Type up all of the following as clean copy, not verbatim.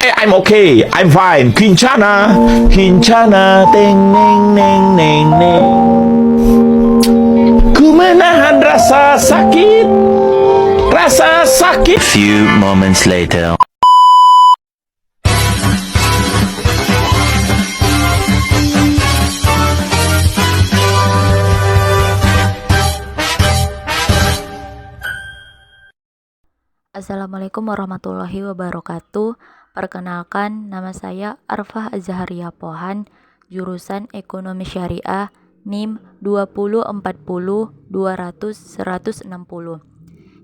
I'm okay. I'm fine. Kincana. Kincana. Teng neng neng neng neng. Ku menahan rasa sakit. Rasa sakit. Few moments later. Assalamualaikum warahmatullahi wabarakatuh. Perkenalkan, nama saya Arfah Azharia Pohan, jurusan Ekonomi Syariah, NIM 2040200-160.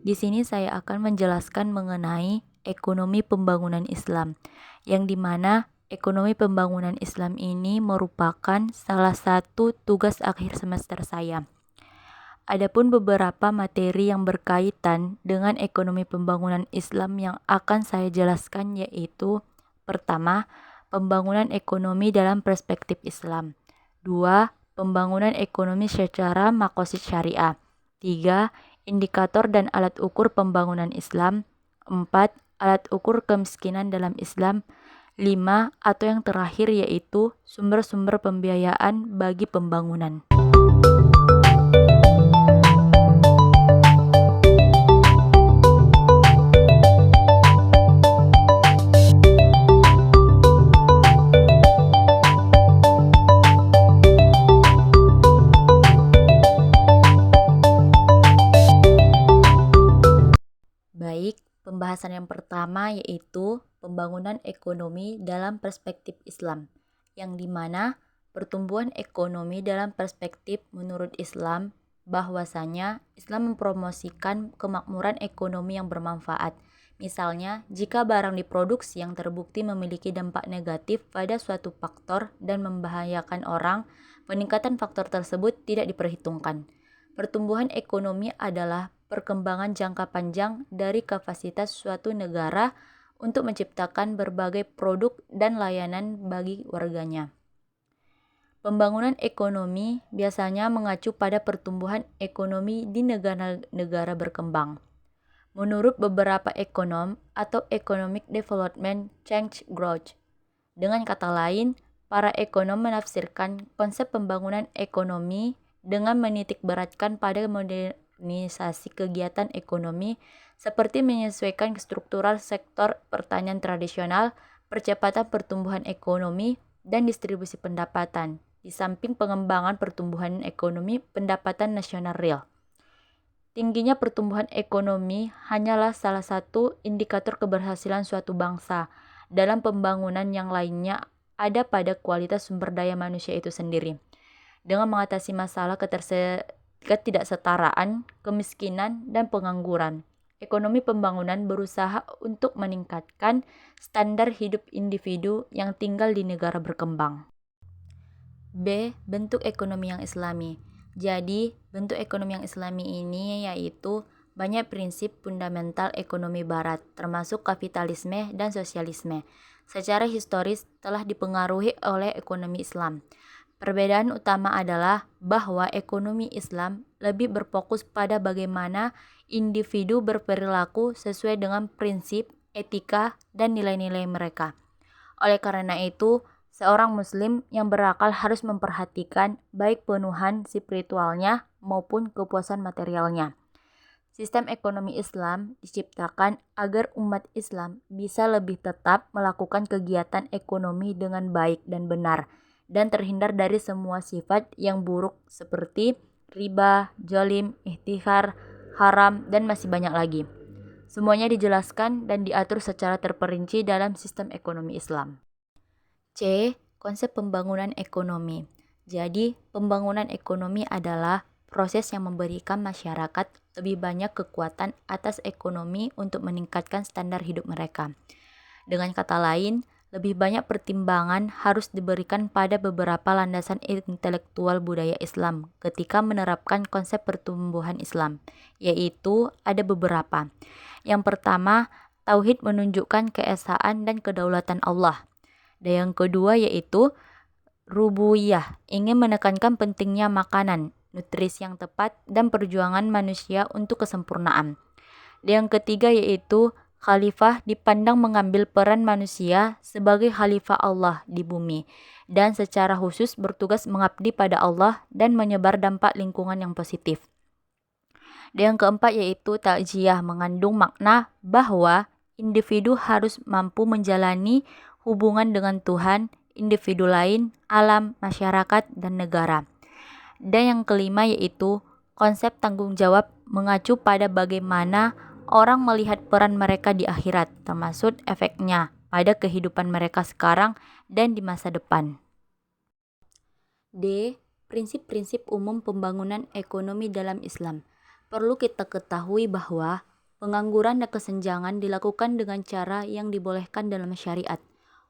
Di sini saya akan menjelaskan mengenai ekonomi pembangunan Islam, yang dimana ekonomi pembangunan Islam ini merupakan salah satu tugas akhir semester saya. Adapun beberapa materi yang berkaitan dengan ekonomi pembangunan Islam yang akan saya jelaskan yaitu: pertama, pembangunan ekonomi dalam perspektif Islam. 2. Pembangunan ekonomi secara maqasid syariah. 3. Indikator dan alat ukur pembangunan Islam. 4. Alat ukur kemiskinan dalam Islam. 5. Atau yang terakhir yaitu sumber-sumber pembiayaan bagi pembangunan. Baik, pembahasan yang pertama yaitu pembangunan ekonomi dalam perspektif Islam, yang dimana pertumbuhan ekonomi dalam perspektif menurut Islam bahwasanya Islam mempromosikan kemakmuran ekonomi yang bermanfaat. Misalnya, jika barang diproduksi yang terbukti memiliki dampak negatif pada suatu faktor dan membahayakan orang, peningkatan faktor tersebut tidak diperhitungkan. Pertumbuhan ekonomi adalah perkembangan jangka panjang dari kapasitas suatu negara untuk menciptakan berbagai produk dan layanan bagi warganya. Pembangunan ekonomi biasanya mengacu pada pertumbuhan ekonomi di negara-negara berkembang. Menurut beberapa ekonom atau Economic Development Change Growth. Dengan kata lain, para ekonom menafsirkan konsep pembangunan ekonomi dengan menitik beratkan pada modernisasi kegiatan ekonomi seperti menyesuaikan struktural sektor pertanian tradisional, percepatan pertumbuhan ekonomi, dan distribusi pendapatan, di samping pengembangan pertumbuhan ekonomi pendapatan nasional real. Tingginya pertumbuhan ekonomi hanyalah salah satu indikator keberhasilan suatu bangsa. Dalam pembangunan yang lainnya ada pada kualitas sumber daya manusia itu sendiri. Dengan mengatasi masalah ketidaksetaraan, kemiskinan, dan pengangguran, ekonomi pembangunan berusaha untuk meningkatkan standar hidup individu yang tinggal di negara berkembang. B. Bentuk ekonomi yang islami. Jadi, bentuk ekonomi yang islami ini yaitu banyak prinsip fundamental ekonomi barat, termasuk kapitalisme dan sosialisme. Secara historis telah dipengaruhi oleh ekonomi Islam. Perbedaan utama adalah bahwa ekonomi Islam lebih berfokus pada bagaimana individu berperilaku sesuai dengan prinsip, etika, dan nilai-nilai mereka. Oleh karena itu, seorang muslim yang berakal harus memperhatikan baik penuhan spiritualnya maupun kepuasan materialnya. Sistem ekonomi Islam diciptakan agar umat Islam bisa lebih tetap melakukan kegiatan ekonomi dengan baik dan benar, dan terhindar dari semua sifat yang buruk seperti riba, zalim, ihtikar, haram, dan masih banyak lagi. Semuanya dijelaskan dan diatur secara terperinci dalam sistem ekonomi Islam. C. Konsep pembangunan ekonomi. Jadi, pembangunan ekonomi adalah proses yang memberikan masyarakat lebih banyak kekuatan atas ekonomi untuk meningkatkan standar hidup mereka. Dengan kata lain, lebih banyak pertimbangan harus diberikan pada beberapa landasan intelektual budaya Islam ketika menerapkan konsep pertumbuhan Islam, yaitu ada beberapa. Yang pertama, tauhid menunjukkan keesaan dan kedaulatan Allah. Dan yang kedua yaitu rububiyah, ingin menekankan pentingnya makanan, nutrisi yang tepat, dan perjuangan manusia untuk kesempurnaan. Dan yang ketiga yaitu khalifah dipandang mengambil peran manusia sebagai khalifah Allah di bumi dan secara khusus bertugas mengabdi pada Allah dan menyebar dampak lingkungan yang positif. Dan yang keempat yaitu takziah, mengandung makna bahwa individu harus mampu menjalani hubungan dengan Tuhan, individu lain, alam, masyarakat, dan negara. Dan yang kelima yaitu konsep tanggung jawab, mengacu pada bagaimana orang melihat peran mereka di akhirat, termasuk efeknya pada kehidupan mereka sekarang dan di masa depan. D. Prinsip-prinsip umum pembangunan ekonomi dalam Islam. Perlu kita ketahui bahwa pengangguran dan kesenjangan dilakukan dengan cara yang dibolehkan dalam syariat,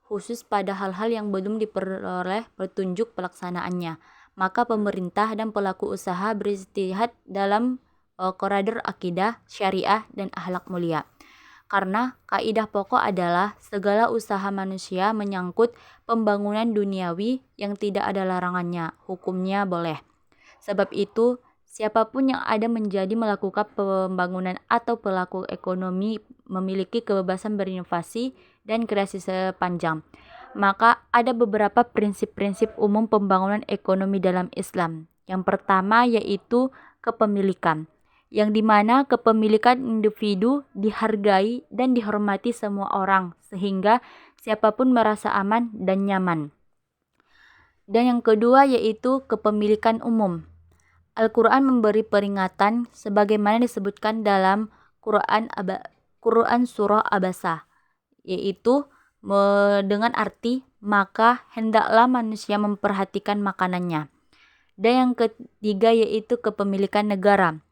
khusus pada hal-hal yang belum diperoleh petunjuk pelaksanaannya. Maka pemerintah dan pelaku usaha berijtihad dalam koridor akidah, syariah, dan akhlak mulia. Karena kaidah pokok adalah segala usaha manusia menyangkut pembangunan duniawi yang tidak ada larangannya, hukumnya boleh. Sebab itu, siapapun yang ada menjadi melakukan pembangunan atau pelaku ekonomi memiliki kebebasan berinovasi dan kreasi sepanjang. Maka ada beberapa prinsip-prinsip umum pembangunan ekonomi dalam Islam. Yang pertama yaitu kepemilikan, yang dimana kepemilikan individu dihargai dan dihormati semua orang sehingga siapapun merasa aman dan nyaman. Dan yang kedua yaitu kepemilikan umum. Al-Quran memberi peringatan sebagaimana disebutkan dalam Quran Surah Abasa, yaitu dengan arti maka hendaklah manusia memperhatikan makanannya. Dan yang ketiga yaitu kepemilikan negara,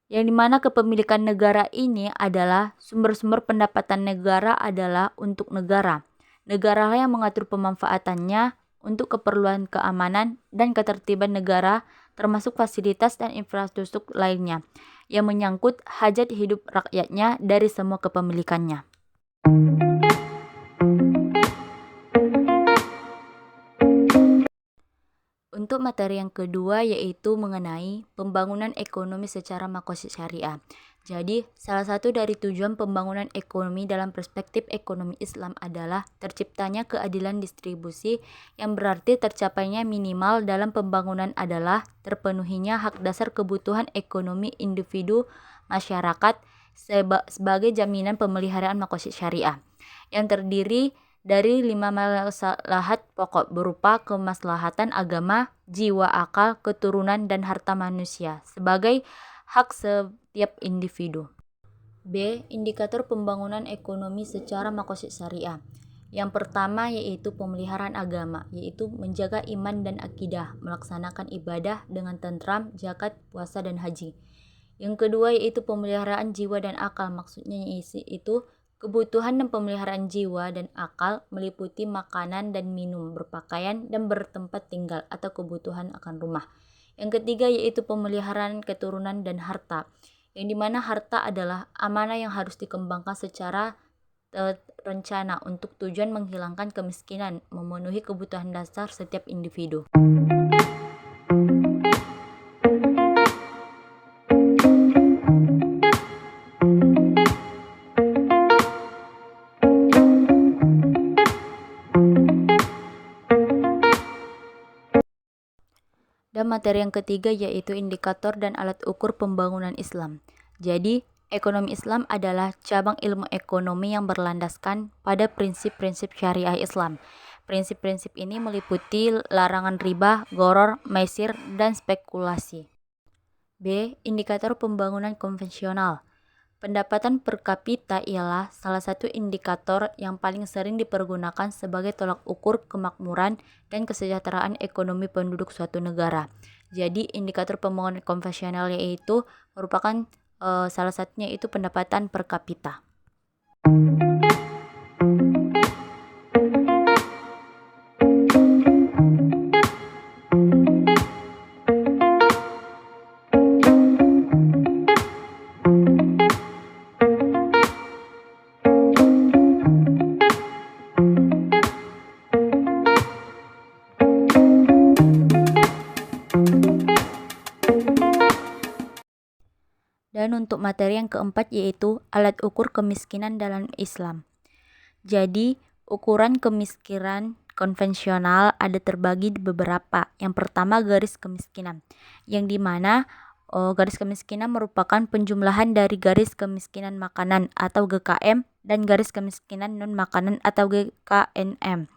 yang dimana kepemilikan negara ini adalah sumber-sumber pendapatan negara adalah untuk negara. Negara yang mengatur pemanfaatannya untuk keperluan keamanan dan ketertiban negara, termasuk fasilitas dan infrastruktur lainnya yang menyangkut hajat hidup rakyatnya dari semua kepemilikannya. Untuk materi yang kedua yaitu mengenai pembangunan ekonomi secara makosid syariah. Jadi, salah satu dari tujuan pembangunan ekonomi dalam perspektif ekonomi Islam adalah terciptanya keadilan distribusi, yang berarti tercapainya minimal dalam pembangunan adalah terpenuhinya hak dasar kebutuhan ekonomi individu masyarakat sebagai jaminan pemeliharaan makosid syariah, yang terdiri dari 5 maslahat pokok berupa kemaslahatan agama, jiwa, akal, keturunan, dan harta manusia sebagai hak setiap individu. B. Indikator pembangunan ekonomi secara makosid syariah. Yang pertama yaitu pemeliharaan agama, yaitu menjaga iman dan akidah, melaksanakan ibadah dengan tentram, zakat, puasa, dan haji. Yang kedua yaitu pemeliharaan jiwa dan akal, maksudnya yaitu kebutuhan dan pemeliharaan jiwa dan akal meliputi makanan dan minum, berpakaian, dan bertempat tinggal atau kebutuhan akan rumah. Yang ketiga yaitu pemeliharaan keturunan dan harta, yang dimana harta adalah amanah yang harus dikembangkan secara terencana untuk tujuan menghilangkan kemiskinan, memenuhi kebutuhan dasar setiap individu. Dan materi yang ketiga yaitu indikator dan alat ukur pembangunan Islam. Jadi, ekonomi Islam adalah cabang ilmu ekonomi yang berlandaskan pada prinsip-prinsip syariah Islam. Prinsip-prinsip ini meliputi larangan riba, gharar, maisir, dan spekulasi. B. Indikator pembangunan konvensional. Pendapatan per kapita ialah salah satu indikator yang paling sering dipergunakan sebagai tolak ukur kemakmuran dan kesejahteraan ekonomi penduduk suatu negara. Jadi, indikator pembangunan konvensional yaitu merupakan salah satunya itu pendapatan per kapita. Dan untuk materi yang keempat yaitu alat ukur kemiskinan dalam Islam. Jadi, ukuran kemiskinan konvensional ada terbagi di beberapa. Yang pertama garis kemiskinan, yang dimana garis kemiskinan merupakan penjumlahan dari garis kemiskinan makanan atau GKM dan garis kemiskinan non-makanan atau GKNM.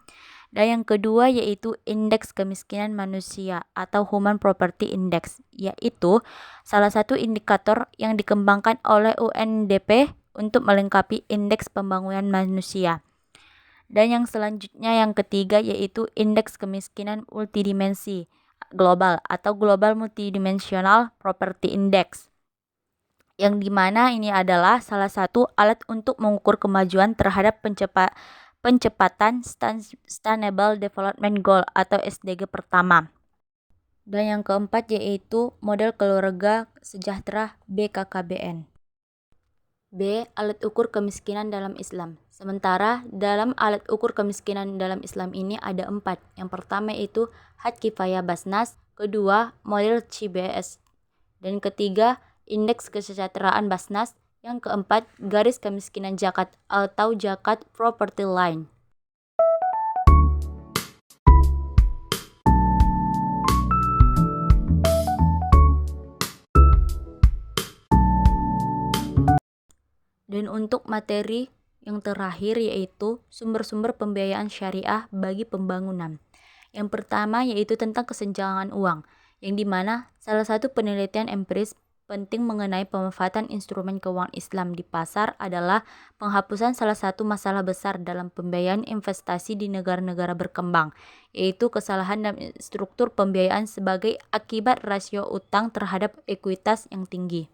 Dan yang kedua yaitu indeks kemiskinan manusia atau Human Property Index, yaitu salah satu indikator yang dikembangkan oleh UNDP untuk melengkapi indeks pembangunan manusia. Dan yang selanjutnya yang ketiga yaitu indeks kemiskinan multidimensi global atau Global Multidimensional Property Index, yang dimana ini adalah salah satu alat untuk mengukur kemajuan terhadap pencapaian Sustainable Development Goal atau SDG pertama. Dan yang keempat yaitu model keluarga sejahtera BKKBN. B. Alat ukur kemiskinan dalam Islam. Sementara dalam alat ukur kemiskinan dalam Islam ini ada 4. Yang pertama yaitu Had Kifayah Basnas, kedua model CBS, dan ketiga indeks kesejahteraan Basnas, yang keempat garis kemiskinan zakat atau zakat property line. Dan untuk materi yang terakhir yaitu sumber-sumber pembiayaan syariah bagi pembangunan. Yang pertama yaitu tentang kesenjangan uang, yang dimana salah satu penelitian empiris penting mengenai pemanfaatan instrumen keuangan Islam di pasar adalah penghapusan salah satu masalah besar dalam pembiayaan investasi di negara-negara berkembang, yaitu kesalahan dalam struktur pembiayaan sebagai akibat rasio utang terhadap ekuitas yang tinggi.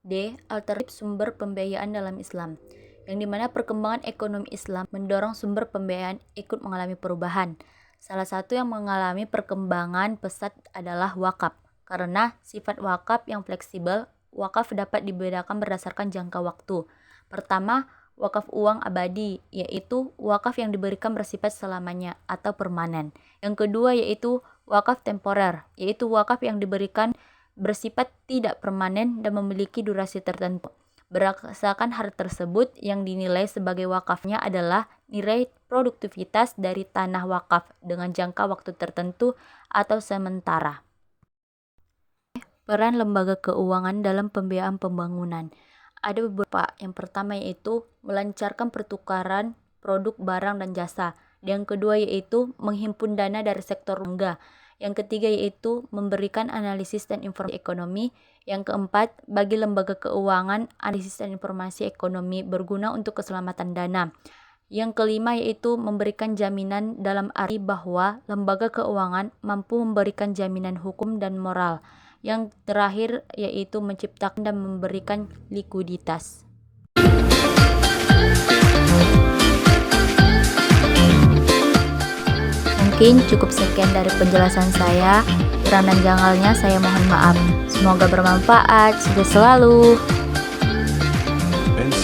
D. Alternatif sumber pembiayaan dalam Islam, yang dimana perkembangan ekonomi Islam mendorong sumber pembiayaan ikut mengalami perubahan. Salah satu yang mengalami perkembangan pesat adalah wakaf. Karena sifat wakaf yang fleksibel, wakaf dapat dibedakan berdasarkan jangka waktu. Pertama, wakaf uang abadi, yaitu wakaf yang diberikan bersifat selamanya atau permanen. Yang kedua yaitu wakaf temporer, yaitu wakaf yang diberikan bersifat tidak permanen dan memiliki durasi tertentu. Berdasarkan hal tersebut, yang dinilai sebagai wakafnya adalah nilai produktivitas dari tanah wakaf dengan jangka waktu tertentu atau sementara. Peran lembaga keuangan dalam pembiayaan pembangunan. Ada beberapa. Yang pertama yaitu melancarkan pertukaran produk barang dan jasa. Yang kedua yaitu menghimpun dana dari sektor lembaga. Yang ketiga yaitu memberikan analisis dan informasi ekonomi. Yang keempat, bagi lembaga keuangan, analisis dan informasi ekonomi berguna untuk keselamatan dana. Yang kelima yaitu memberikan jaminan dalam arti bahwa lembaga keuangan mampu memberikan jaminan hukum dan moral. Yang terakhir yaitu menciptakan dan memberikan likuiditas. Mungkin cukup sekian dari penjelasan saya. Kurang dan janggalnya saya mohon maaf. Semoga bermanfaat. Sukses selalu.